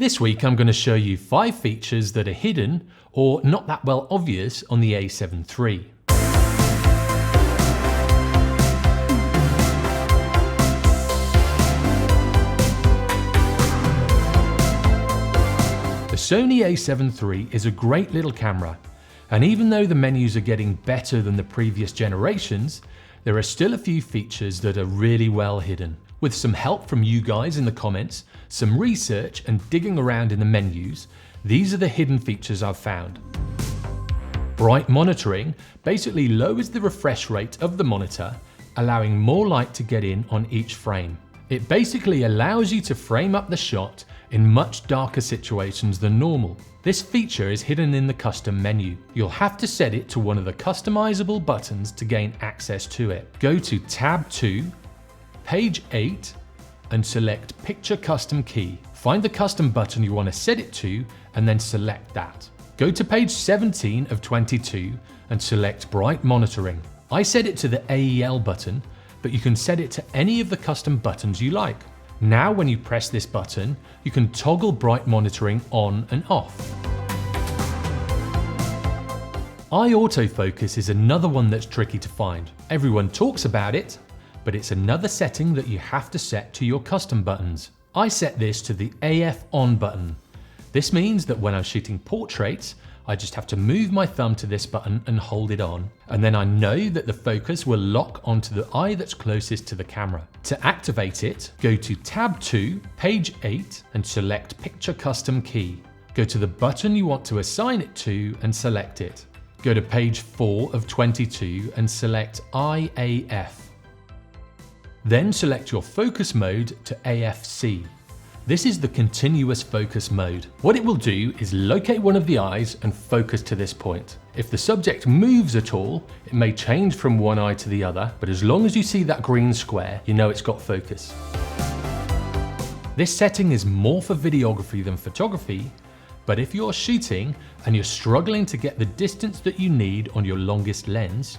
This week I'm going to show you 5 features that are hidden or not that well obvious on the A7 III. The Sony A7 III is a great little camera, and even though the menus are getting better than the previous generations, there are still a few features that are really well hidden. With some help from you guys in the comments, some research and digging around in the menus, these are the hidden features I've found. Bright monitoring basically lowers the refresh rate of the monitor, allowing more light to get in on each frame. It basically allows you to frame up the shot in much darker situations than normal. This feature is hidden in the custom menu. You'll have to set it to one of the customizable buttons to gain access to it. Go to tab 2, page 8, and select Picture Custom Key. Find the custom button you want to set it to and then select that. Go to page 17 of 22 and select Bright Monitoring. I set it to the AEL button, but you can set it to any of the custom buttons you like. Now when you press this button, you can toggle bright monitoring on and off. Eye autofocus is another one that's tricky to find. Everyone talks about it, but it's another setting that you have to set to your custom buttons. I set this to the AF on button. This means that when I'm shooting portraits, I just have to move my thumb to this button and hold it on, and then I know that the focus will lock onto the eye that's closest to the camera. To activate it, go to tab 2, page 8, and select Picture Custom Key. Go to the button you want to assign it to and select it. Go to page 4 of 22 and select IAF. Then select your focus mode to AFC. This is the continuous focus mode. What it will do is locate one of the eyes and focus to this point. If the subject moves at all, it may change from one eye to the other, but as long as you see that green square, you know it's got focus. This setting is more for videography than photography, but if you're shooting and you're struggling to get the distance that you need on your longest lens,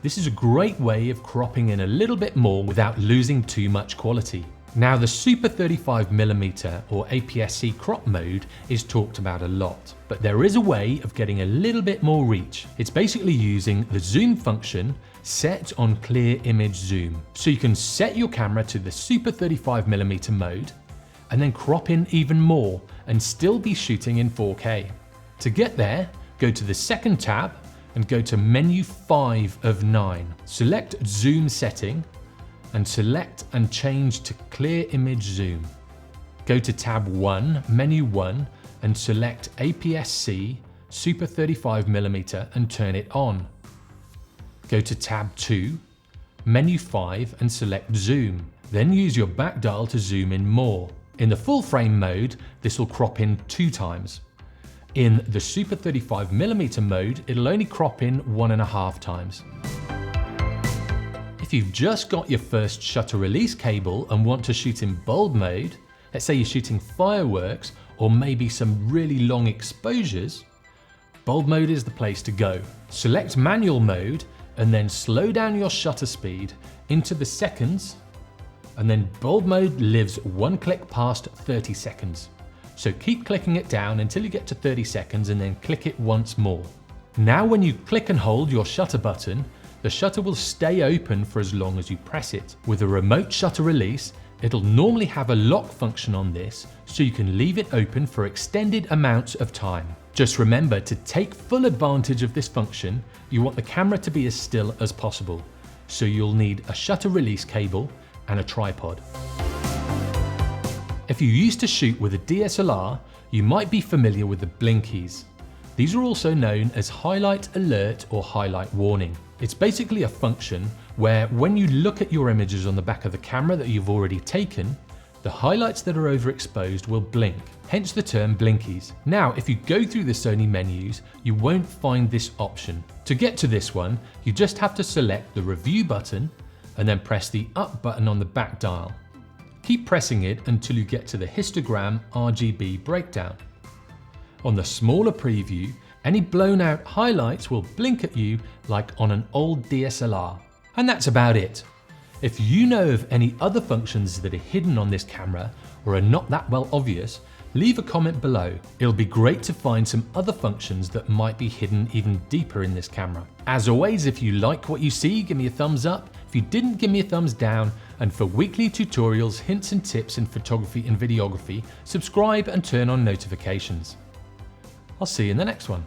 this is a great way of cropping in a little bit more without losing too much quality. Now the Super 35mm or APS-C crop mode is talked about a lot, but there is a way of getting a little bit more reach. It's basically using the zoom function set on clear image zoom. So you can set your camera to the Super 35mm mode and then crop in even more and still be shooting in 4K. To get there, go to the second tab and go to menu 5 of 9. Select zoom setting and select and change to clear image zoom. Go to tab 1, menu 1, and select APS-C Super 35mm and turn it on. Go to tab 2, menu 5, and select zoom. Then use your back dial to zoom in more. In the full frame mode, this will crop in 2 times. In the Super 35mm mode, it'll only crop in 1.5 times. If you've just got your first shutter release cable and want to shoot in bulb mode, let's say you're shooting fireworks or maybe some really long exposures, bulb mode is the place to go. Select manual mode and then slow down your shutter speed into the seconds, and then bulb mode lives 1 click past 30 seconds. So keep clicking it down until you get to 30 seconds and then click it once more. Now when you click and hold your shutter button, the shutter will stay open for as long as you press it. With a remote shutter release, it'll normally have a lock function on this, so you can leave it open for extended amounts of time. Just remember, to take full advantage of this function, you want the camera to be as still as possible. So you'll need a shutter release cable and a tripod. If you used to shoot with a DSLR, you might be familiar with the blinkies. These are also known as highlight alert or highlight warning. It's basically a function where when you look at your images on the back of the camera that you've already taken, the highlights that are overexposed will blink, hence the term blinkies. Now, if you go through the Sony menus, you won't find this option. To get to this one, you just have to select the review button and then press the up button on the back dial. Keep pressing it until you get to the histogram RGB breakdown. On the smaller preview, any blown out highlights will blink at you like on an old DSLR. And that's about it. If you know of any other functions that are hidden on this camera or are not that well obvious, Leave a comment below. It'll be great to find some other functions that might be hidden even deeper in this camera. As always, if you like what you see, give me a thumbs up. If you didn't, give me a thumbs down. And for weekly tutorials, hints and tips in photography and videography, subscribe and turn on notifications. I'll see you in the next one.